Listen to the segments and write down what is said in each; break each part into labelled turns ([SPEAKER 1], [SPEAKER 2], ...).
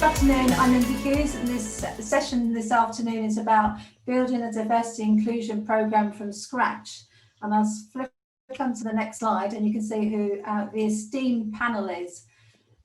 [SPEAKER 1] Good afternoon, I'm Linda Hughes, and this session this afternoon is about building a diversity inclusion programme from scratch. And I'll flip on to the next slide and you can see who the esteemed panel is.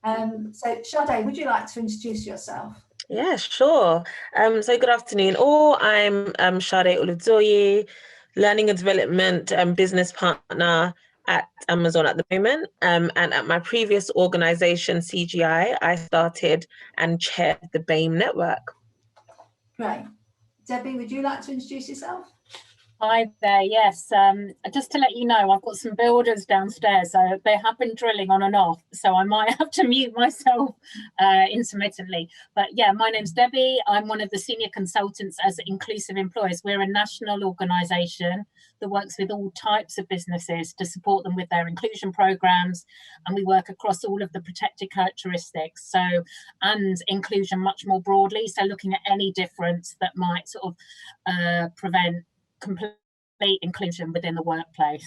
[SPEAKER 1] So Sade, would you like to introduce yourself?
[SPEAKER 2] Yeah, sure. So good afternoon all. I'm Sade Oludoye, Learning and Development Business Partner at Amazon at the moment. And at my previous organization, CGI, I started and chaired the BAME network.
[SPEAKER 1] Great. Debbie, would you like to introduce yourself?
[SPEAKER 3] Hi there, yes. Just to let you know, I've got some builders downstairs, so they have been drilling on and off, so I might have to mute myself intermittently. But yeah, my name's Debbie. I'm one of the senior consultants as Inclusive Employers. We're a national organisation that works with all types of businesses to support them with their inclusion programmes, and we work across all of the protected characteristics, and inclusion much more broadly, so looking at any difference that might sort of prevent complete inclusion within the workplace.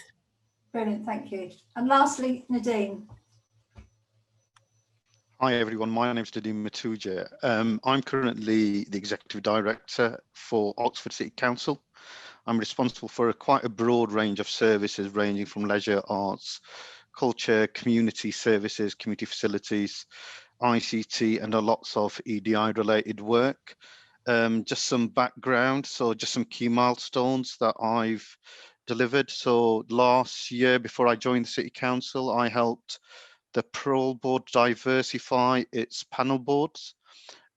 [SPEAKER 1] Brilliant, thank you. And lastly, Nadine.
[SPEAKER 4] Hi everyone, my name is Nadine Matuja. I'm currently the Executive Director for Oxford City Council. I'm responsible for quite a broad range of services ranging from leisure, arts, culture, community services, community facilities, ICT and lots of EDI related work. Just some background, so just some key milestones that I've delivered. So last year, before I joined the City Council, I helped the Parole Board diversify its panel boards.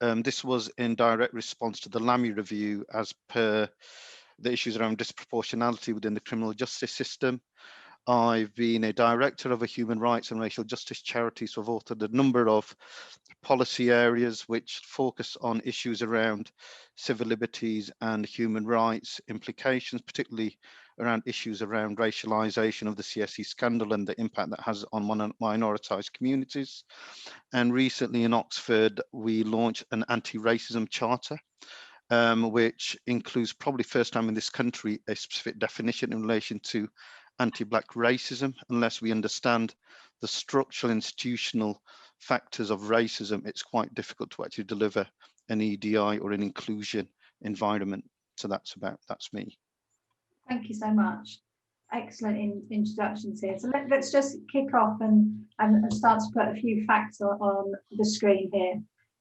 [SPEAKER 4] This was in direct response to the Lammy review as per the issues around disproportionality within the criminal justice system. I've been a director of a human rights and racial justice charity, so I've authored a number of policy areas which focus on issues around civil liberties and human rights implications, particularly around issues around racialization of the CSE scandal and the impact that has on minoritized communities. And recently in Oxford, we launched an anti-racism charter, which includes, probably first time in this country, a specific definition in relation to anti-Black racism. Unless we understand the structural institutional factors of racism, it's quite difficult to actually deliver an EDI or an inclusion environment. So that's me.
[SPEAKER 1] Thank you so much. Excellent introductions here. So let's just kick off and start to put a few facts on the screen here.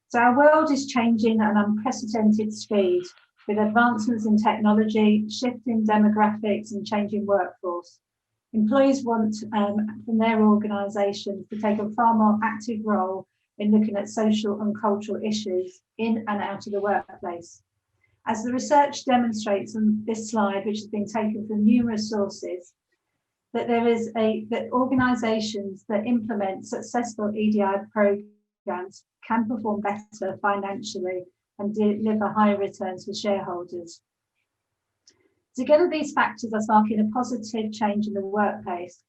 [SPEAKER 1] So our world is changing at an unprecedented speed, with advancements in technology, shifting demographics and changing workforce. Employees want from their organisations to take a far more active role in looking at social and cultural issues in and out of the workplace. As the research demonstrates on this slide, which has been taken from numerous sources, that that organisations that implement successful EDI programmes can perform better financially and deliver higher returns for shareholders. Together, these factors are sparking a positive change in the workplace.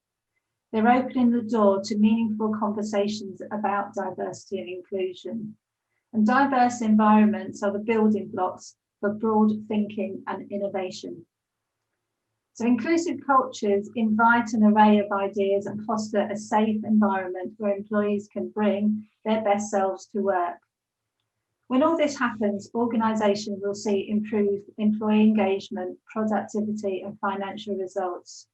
[SPEAKER 1] They're opening the door to meaningful conversations about diversity and inclusion. And diverse environments are the building blocks for broad thinking and innovation. So inclusive cultures invite an array of ideas and foster a safe environment where employees can bring their best selves to work. When all this happens, organisations will see improved employee engagement, productivity and financial results.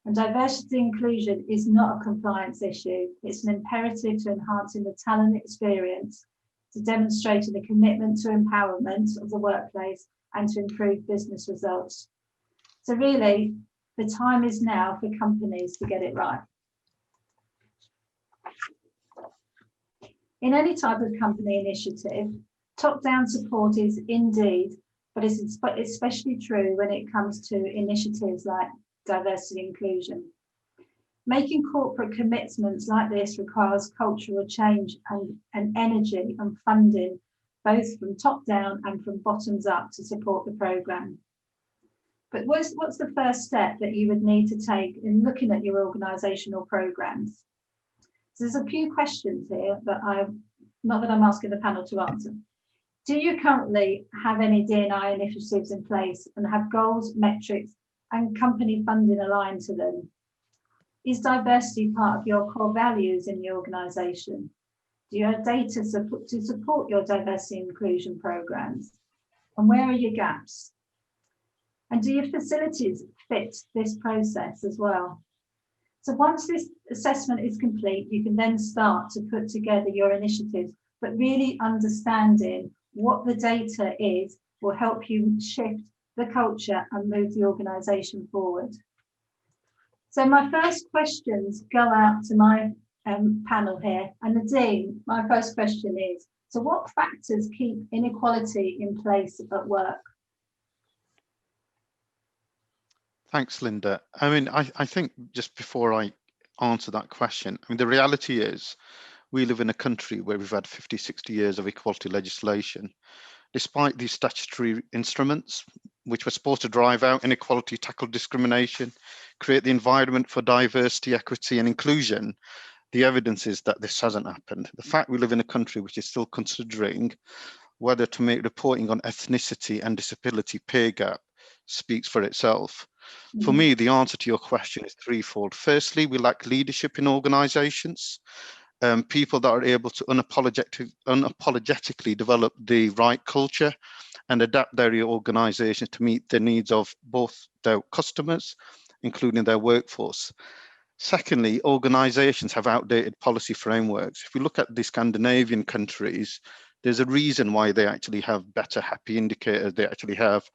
[SPEAKER 1] And diversity and inclusion is not a compliance issue. It's an imperative to enhancing the talent experience, to demonstrating the commitment to empowerment of the workplace and to improve business results. So really, the time is now for companies to get it right. In any type of company initiative, top-down support is indeed, but it's especially true when it comes to initiatives like diversity and inclusion. Making corporate commitments like this requires cultural change and energy and funding, both from top down and from bottoms up to support the programme. But what's the first step that you would need to take in looking at your organisational programmes? So there's a few questions here that not that I'm asking the panel to answer. Do you currently have any D&I initiatives in place and have goals, metrics and company funding aligned to them? Is diversity part of your core values in the organisation? Do you have data to support your diversity and inclusion programs? And where are your gaps? And do your facilities fit this process as well? So once this assessment is complete, you can then start to put together your initiatives, but really understanding what the data is will help you shift the culture and move the organisation forward. So my first questions go out to my panel here. And Nadine, my first question is, so what factors keep inequality in place at work?
[SPEAKER 4] Thanks, Linda. I mean, I think just before I answer that question, I mean, the reality is we live in a country where we've had 50, 60 years of equality legislation. Despite these statutory instruments, which were supposed to drive out inequality, tackle discrimination, create the environment for diversity, equity and inclusion, the evidence is that this hasn't happened. The fact we live in a country which is still considering whether to make reporting on ethnicity and disability pay gap speaks for itself. For me, the answer to your question is threefold. Firstly, we lack leadership in organizations, people that are able to unapologetically develop the right culture and adapt their organizations to meet the needs of both their customers, including their workforce. Secondly, organizations have outdated policy frameworks. If we look at the Scandinavian countries, there's a reason why they actually have better happy indicators. They actually have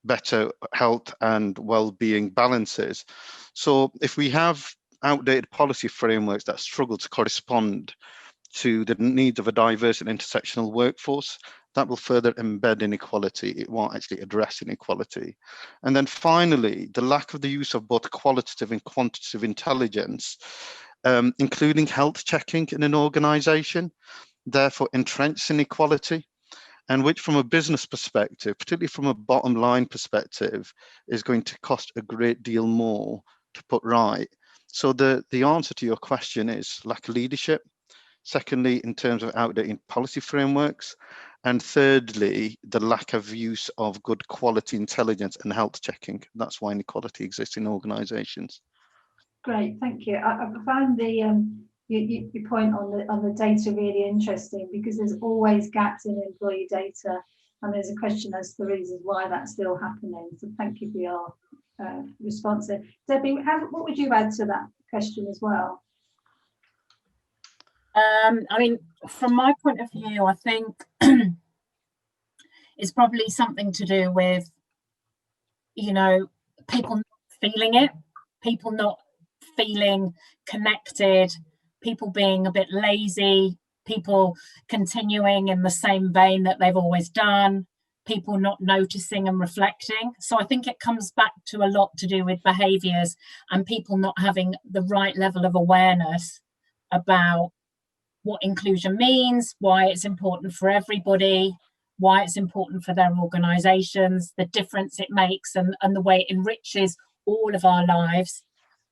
[SPEAKER 4] better health and well-being balances. So if we have outdated policy frameworks that struggle to correspond to the needs of a diverse and intersectional workforce, that will further embed inequality. It won't actually address inequality. And then finally, the lack of the use of both qualitative and quantitative intelligence, including health checking in an organization, therefore entrenches inequality, and which from a business perspective, particularly from a bottom line perspective, is going to cost a great deal more to put right. So the answer to your question is lack of leadership. Secondly, in terms of outdated policy frameworks. And thirdly, the lack of use of good quality intelligence and health checking. That's why inequality exists in organizations.
[SPEAKER 1] Great, thank you. I found the your point on the data really interesting, because there's always gaps in employee data, and there's a question as to the reasons why that's still happening. So thank you for your response there. Debbie, what would you add to that question as well?
[SPEAKER 3] I mean, from my point of view, I think it's probably something to do with, you know, people not feeling it, people not feeling connected, people being a bit lazy, people continuing in the same vein that they've always done, people not noticing and reflecting. So I think it comes back to a lot to do with behaviours and people not having the right level of awareness about what inclusion means, why it's important for everybody, why it's important for their organisations, the difference it makes, and the way it enriches all of our lives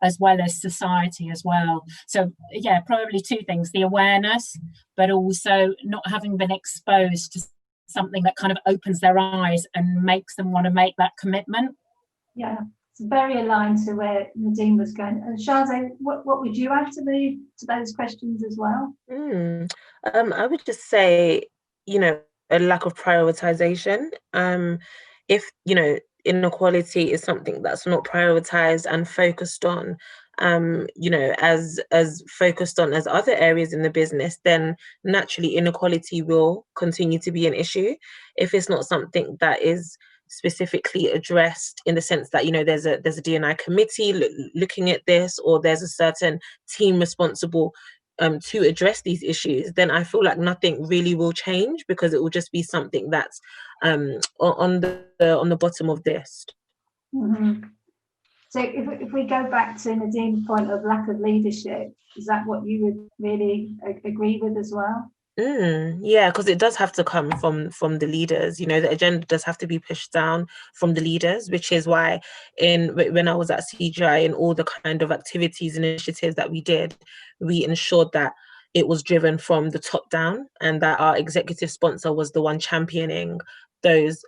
[SPEAKER 3] as well as society as well. So yeah, probably two things: the awareness, but also not having been exposed to something that kind of opens their eyes and makes them want to make that commitment.
[SPEAKER 1] Yeah, it's very aligned to where Nadine was going. And Shazay, what would you add to those questions as well?
[SPEAKER 2] I would just say, you know, a lack of prioritization. If, you know, inequality is something that's not prioritized and focused on, you know, as focused on as other areas in the business, then naturally inequality will continue to be an issue. If it's not something that is specifically addressed in the sense that, you know, there's a D&I committee looking at this, or there's a certain team responsible to address these issues, then I feel like nothing really will change, because it will just be something that's on the bottom of the list.
[SPEAKER 1] Mm-hmm. So if we go back to Nadine's point of lack of leadership, is that what you would really agree with as well?
[SPEAKER 2] Yeah, because it does have to come from the leaders. You know, the agenda does have to be pushed down from the leaders, which is why when I was at CGI and all the kind of activities and initiatives that we did, we ensured that it was driven from the top down, and that our executive sponsor was the one championing those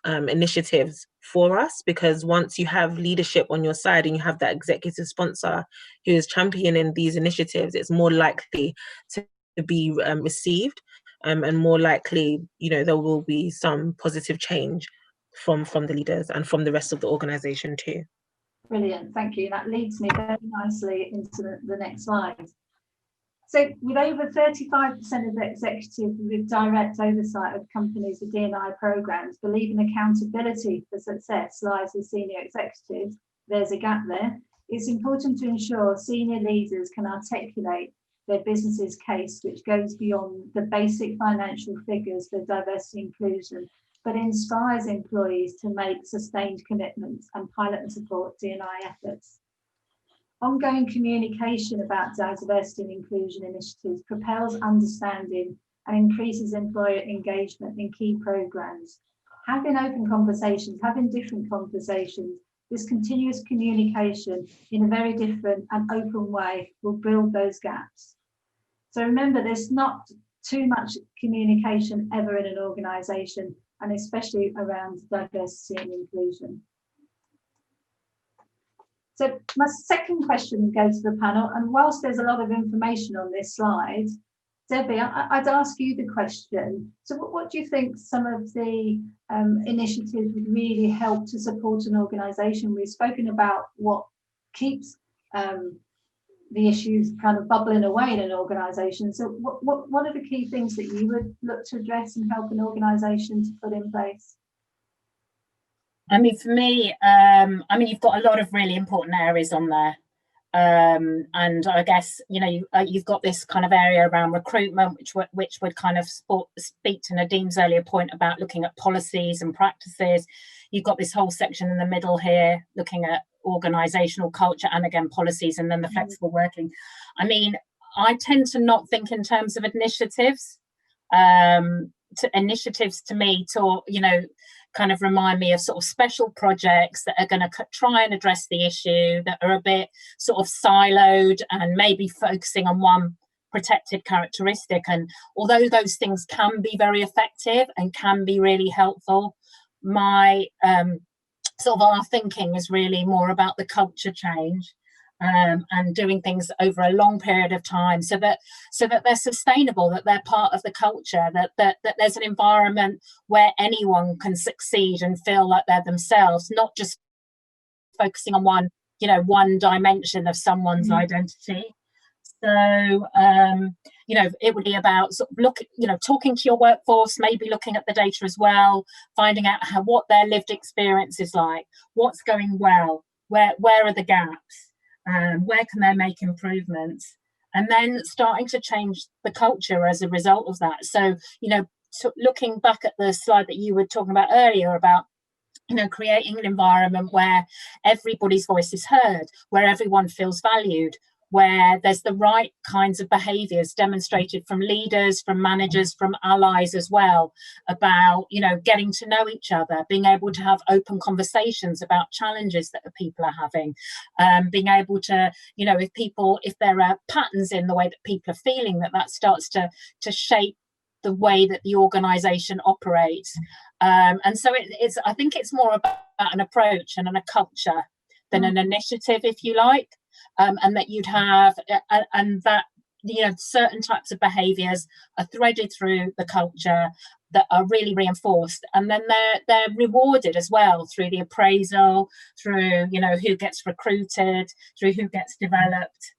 [SPEAKER 2] initiatives for us. Because once you have leadership on your side and you have that executive sponsor who is championing these initiatives, it's more likely to be received, and more likely, there will be some positive change from the leaders and from the rest of the organisation too.
[SPEAKER 1] Brilliant, thank you. That leads me very nicely into the next slide. So with over 35% of the executives with direct oversight of companies with D&I programs believe in accountability for success lies with senior executives, there's a gap there. It's important to ensure senior leaders can articulate their business's case, which goes beyond the basic financial figures for diversity and inclusion, but inspires employees to make sustained commitments and pilot and support D&I efforts. Ongoing communication about diversity and inclusion initiatives propels understanding and increases employer engagement in key programs. Having open conversations, having different conversations, this continuous communication in a very different and open way will build those gaps. So remember, there's not too much communication ever in an organisation, and especially around diversity and inclusion. So my second question goes to the panel, and whilst there's a lot of information on this slide, Debbie, I'd ask you the question. So what do you think some of the initiatives would really help to support an organisation? We've spoken about what keeps the issues kind of bubbling away in an organisation. So what are the key things that you would look to address and help an organisation to put in place?
[SPEAKER 3] I mean, for me, you've got a lot of really important areas on there. And I guess, you've got this kind of area around recruitment, which would kind of speak to Nadim's earlier point about looking at policies and practices. You've got this whole section in the middle here, looking at organisational culture and again, policies, and then the flexible working. I mean, I tend to not think in terms of initiatives. Initiatives to me, kind of remind me of sort of special projects that are going to try and address the issue, that are a bit sort of siloed and maybe focusing on one protected characteristic. And although those things can be very effective and can be really helpful, my sort of our thinking is really more about the culture change. And doing things over a long period of time so that they're sustainable, that they're part of the culture, that there's an environment where anyone can succeed and feel like they're themselves, not just focusing on one dimension of someone's identity. So, it would be about sort of talking to your workforce, maybe looking at the data as well, finding out what their lived experience is like, what's going well, where are the gaps. Where can they make improvements, and then starting to change the culture as a result of that. So, looking back at the slide that you were talking about earlier about, creating an environment where everybody's voice is heard, where everyone feels valued, where there's the right kinds of behaviours demonstrated from leaders, from managers, from allies as well, about, getting to know each other, being able to have open conversations about challenges that the people are having, being able to, if there are patterns in the way that people are feeling, that starts to shape the way that the organisation operates. And so I think it's more about an approach and a culture than an initiative, if you like. And that you'd have, and that certain types of behaviours are threaded through the culture that are really reinforced, and then they're rewarded as well through the appraisal, through who gets recruited, through who gets developed.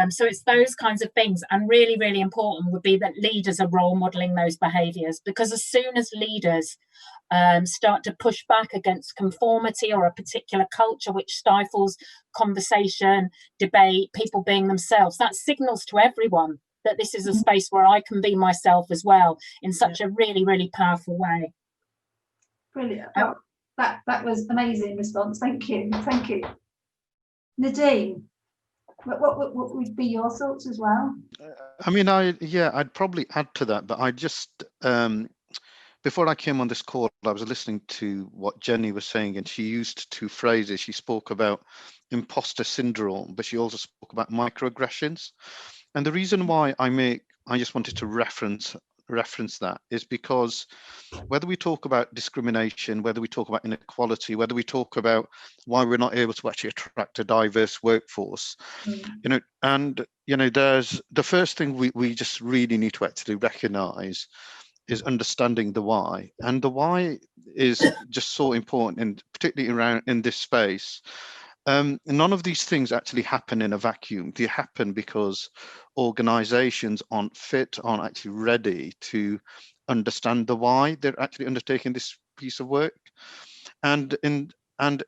[SPEAKER 3] So it's those kinds of things, and really, really important would be that leaders are role modelling those behaviours, because as soon as leaders start to push back against conformity or a particular culture which stifles conversation, debate, people being themselves, that signals to everyone that this is a space where I can be myself as well in such a really, really powerful way.
[SPEAKER 1] Brilliant. That was amazing response. Thank you. Nadeem, what would be your thoughts as well?
[SPEAKER 4] I mean, I'd probably add to that, but I just before I came on this call, I was listening to what Jenny was saying, and she used two phrases. She spoke about imposter syndrome, but she also spoke about microaggressions. And the reason why I just wanted to reference reference that is because whether we talk about discrimination, whether we talk about inequality, whether we talk about why we're not able to actually attract a diverse workforce, there's the first thing we just really need to actually recognize is understanding the why. And the why is just so important, and particularly around in this space. None of these things actually happen in a vacuum. They happen because organizations aren't fit, aren't actually ready to understand the why they're actually undertaking this piece of work. And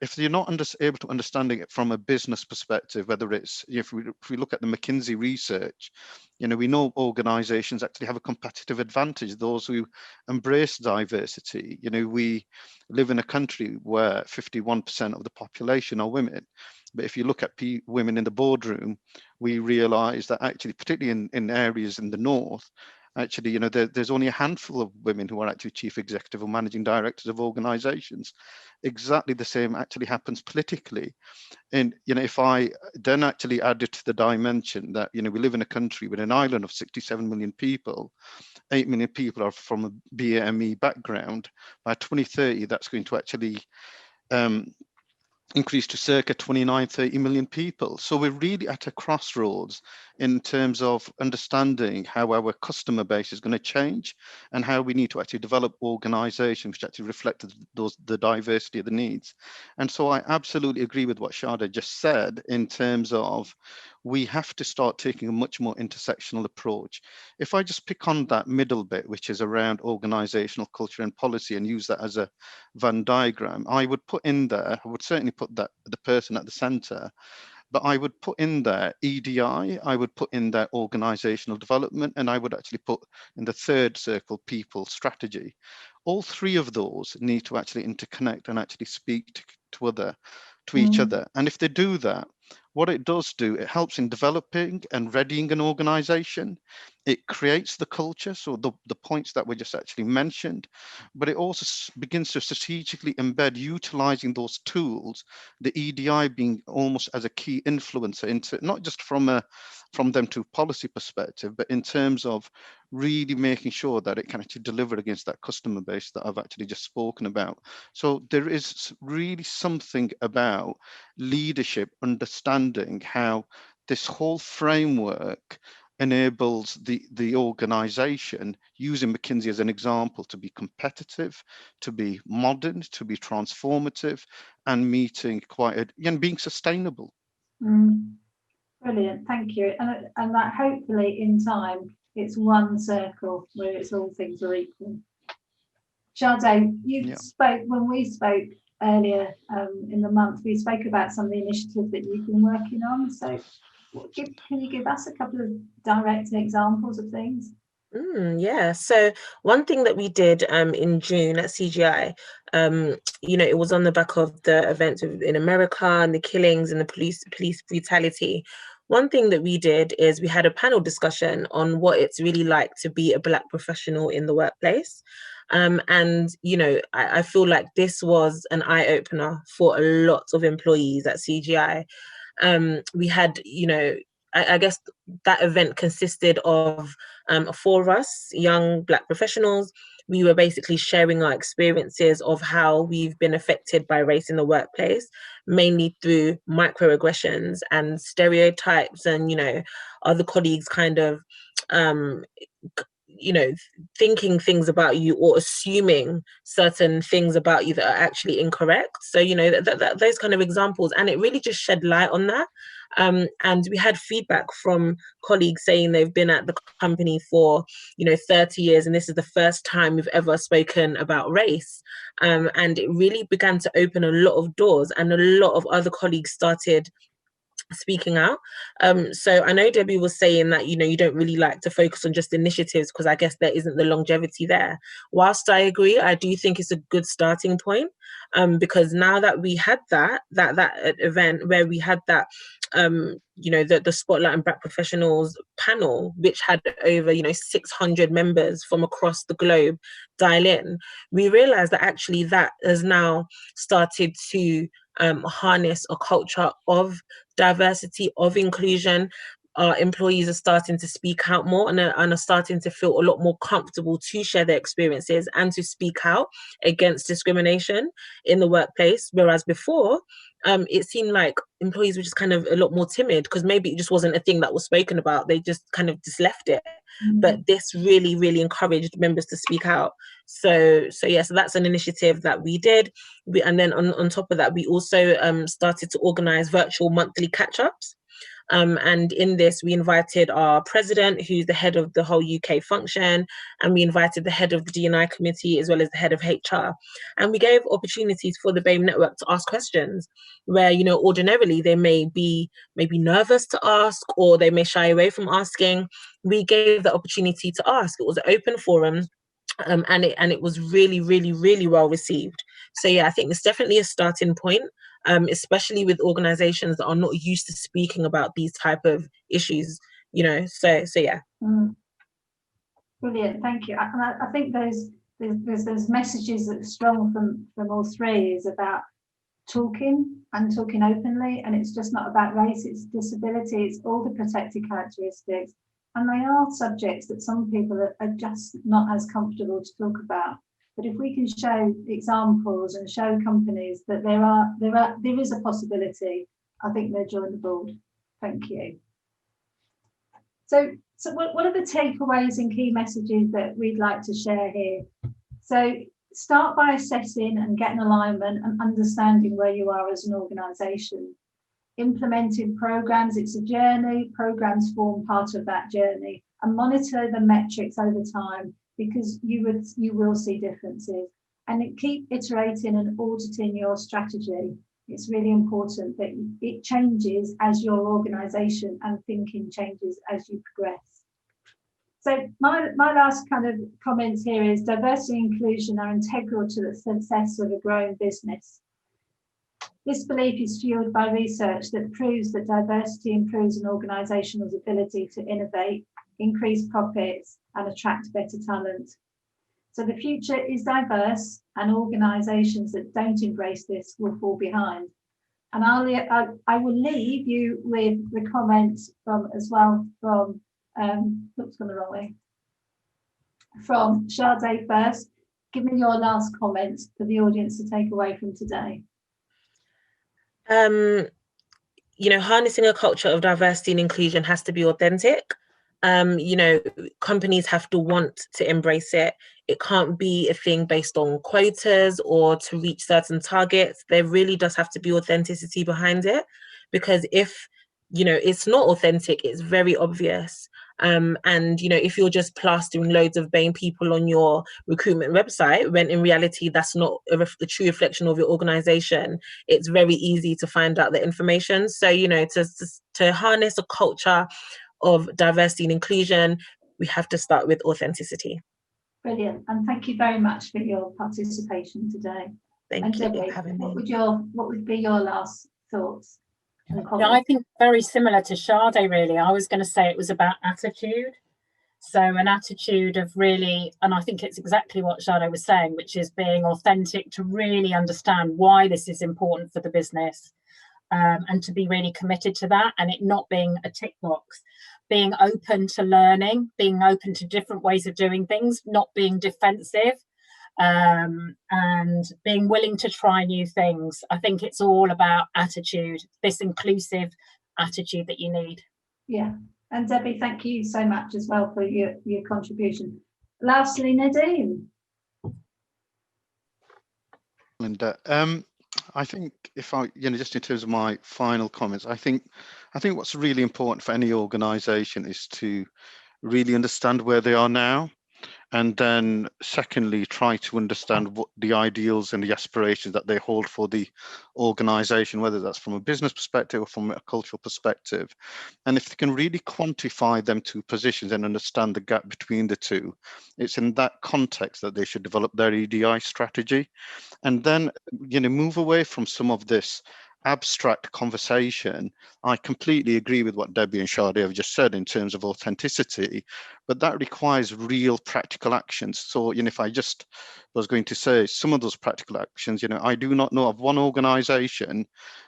[SPEAKER 4] if you're not able to understanding it from a business perspective, whether it's, if we look at the McKinsey research, we know organizations actually have a competitive advantage, those who embrace diversity. We live in a country where 51% of the population are women. But if you look at women in the boardroom, we realize that actually, particularly in areas in the north, actually, there's only a handful of women who are actually chief executive or managing directors of organizations. Exactly the same actually happens politically. And, if I then actually added to the dimension that, we live in a country with an island of 67 million people, 8 million people are from a BME background. By 2030, that's going to actually increase to circa 29-30 million people. So we're really at a crossroads in terms of understanding how our customer base is going to change and how we need to actually develop organizations which actually reflect the diversity of the needs. And so I absolutely agree with what Shada just said in terms of we have to start taking a much more intersectional approach. If I just pick on that middle bit, which is around organizational culture and policy, and use that as a Venn diagram, I would put in there, I would certainly put that the person at the center, but I would put in there EDI, I would put in there organizational development, and I would actually put in the third circle people strategy. All three of those need to actually interconnect and actually speak to each other. And if they do that, what it does do, it helps in developing and readying an organization. It creates the culture, so the points that were just actually mentioned, but it also begins to strategically embed utilizing those tools, the EDI being almost as a key influencer into not just from them to policy perspective, but in terms of really making sure that it can actually deliver against that customer base that I've actually just spoken about. So there is really something about leadership understanding how this whole framework enables the organization, using McKinsey as an example, to be competitive, to be modern, to be transformative, and meeting and being sustainable.
[SPEAKER 1] Brilliant, thank you. And that hopefully in time it's one circle where it's all things are equal. Sade, you spoke when we spoke earlier in the month. We spoke about some of the initiatives that you've been working on. So, can you give us a couple of direct examples of things?
[SPEAKER 2] Yeah. So one thing that we did in June at CGI, it was on the back of the events in America and the killings and the police brutality. One thing that we did is we had a panel discussion on what it's really like to be a Black professional in the workplace. And, I feel like this was an eye-opener for a lot of employees at CGI. We had, I guess that event consisted of 4 of us, young Black professionals. We were basically sharing our experiences of how we've been affected by race in the workplace, mainly through microaggressions and stereotypes and, other colleagues kind of, thinking things about you or assuming certain things about you that are actually incorrect. So, those kind of examples, and it really just shed light on that. And we had feedback from colleagues saying they've been at the company for, 30 years, and this is the first time we've ever spoken about race. And it really began to open a lot of doors, and a lot of other colleagues started speaking out. So I know Debbie was saying that, you don't really like to focus on just initiatives because I guess there isn't the longevity there. Whilst I agree, I do think it's a good starting point, because now that we had that event where we had that, the Spotlight on Black Professionals panel, which had over, 600 members from across the globe dial in, we realized that actually that has now started to harness a culture of diversity, of inclusion, our employees are starting to speak out more and are starting to feel a lot more comfortable to share their experiences and to speak out against discrimination in the workplace. Whereas before, it seemed like employees were just kind of a lot more timid because maybe it just wasn't a thing that was spoken about. They just kind of just left it. But this really, really encouraged members to speak out. So that's an initiative that we did. And then on top of that, we also started to organize virtual monthly catch-ups. And in this, we invited our president, who's the head of the whole UK function, and we invited the head of the D&I committee, as well as the head of HR. And we gave opportunities for the BAME network to ask questions where, you know, ordinarily they may be maybe nervous to ask or they may shy away from asking. We gave the opportunity to ask. It was an open forum. And it was really, really, really well received. So yeah, I think it's definitely a starting point, especially with organizations that are not used to speaking about these type of issues, you know. So yeah.
[SPEAKER 1] Brilliant, thank you. And I think there's messages that are strong from all three is about talking openly, and it's just not about race, it's disability, it's all the protected characteristics. And they are subjects that some people are just not as comfortable to talk about. But if we can show examples and show companies that there is a possibility, I think they'll join the board. Thank you. So what are the takeaways and key messages that we'd like to share here? So start by assessing and getting alignment and understanding where you are as an organisation. Implementing programs, it's a journey, programs form part of that journey, and monitor the metrics over time because you will see differences, and keep iterating and auditing your strategy. It's really important that it changes as your organisation and thinking changes as you progress. So my last kind of comments here is diversity and inclusion are integral to the success of a growing business. This belief is fueled by research that proves that diversity improves an organisation's ability to innovate, increase profits, and attract better talent. So the future is diverse, and organisations that don't embrace this will fall behind. And I will leave you with the comments from Sade first. Give me your last comments for the audience to take away from today.
[SPEAKER 2] You know, harnessing a culture of diversity and inclusion has to be authentic. You know, companies have to want to embrace it. It can't be a thing based on quotas or to reach certain targets. There really does have to be authenticity behind it, because if, you know, it's not authentic, it's very obvious. And, you know, if you're just plastering loads of BAME people on your recruitment website, when in reality, that's not a true reflection of your organization, it's very easy to find out the information. So, you know, to harness a culture of diversity and inclusion, we have to start with authenticity.
[SPEAKER 1] Brilliant. And thank you very much for your participation today.
[SPEAKER 2] Thank you for having me.
[SPEAKER 1] What would be your last thoughts?
[SPEAKER 3] Yeah, I think very similar to Sade, really. I was going to say it was about attitude. So an attitude of really, and I think it's exactly what Sade was saying, which is being authentic to really understand why this is important for the business, and to be really committed to that, and it not being a tick box, being open to learning, being open to different ways of doing things, not being defensive, and being willing to try new things. I think it's all about attitude, this inclusive attitude that you need.
[SPEAKER 1] Yeah, and Debbie, thank you so much as well for your contribution. Lastly, Nadine.
[SPEAKER 4] Linda, I think if I, you know, just in terms of my final comments, I think what's really important for any organisation is to really understand where they are now. And then secondly, try to understand what the ideals and the aspirations that they hold for the organization, whether that's from a business perspective or from a cultural perspective. And if they can really quantify them to positions and understand the gap between the two, it's in that context that they should develop their EDI strategy. And then, you know, move away from some of this abstract conversation, I completely agree with what Debbie and Sade have just said in terms of authenticity, but that requires real practical actions. So, if I just was going to say some of those practical actions, I do not know of one organization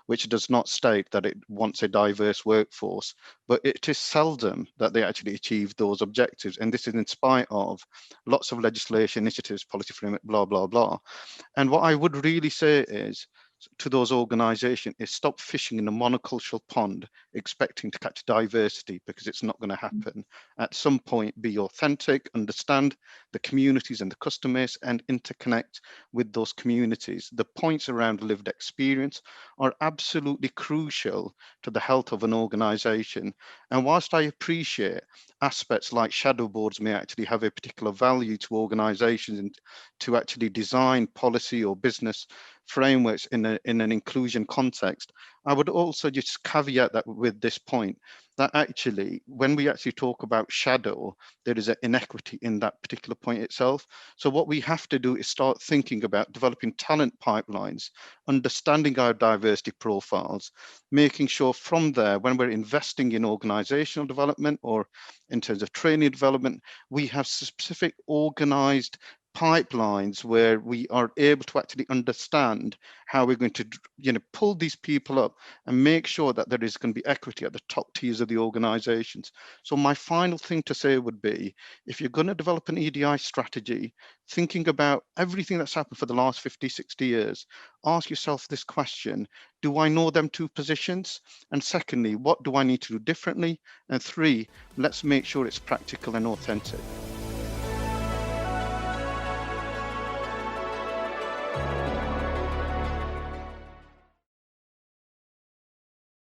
[SPEAKER 4] which does not state that it wants a diverse workforce, but it is seldom that they actually achieve those objectives. And this is in spite of lots of legislation, initiatives, policy framework, blah, blah, blah. And what I would really say is, to those organizations, is stop fishing in a monocultural pond expecting to catch diversity, because it's not going to happen. At some point, be authentic, understand the communities and the customers, and interconnect with those communities. The points around lived experience are absolutely crucial to the health of an organization. And whilst I appreciate aspects like shadow boards may actually have a particular value to organizations and to actually design policy or business frameworks in an inclusion context, I would also just caveat that with this point, that actually, when we actually talk about shadow, there is an inequity in that particular point itself. So what we have to do is start thinking about developing talent pipelines, understanding our diversity profiles, making sure from there, when we're investing in organizational development or in terms of training development, we have specific organized pipelines where we are able to actually understand how we're going to pull these people up and make sure that there is going to be equity at the top tiers of the organizations. So my final thing to say would be, if you're going to develop an EDI strategy, thinking about everything that's happened for the last 50, 60 years, ask yourself this question: do I know them two positions? And secondly, what do I need to do differently? And three, let's make sure it's practical and authentic.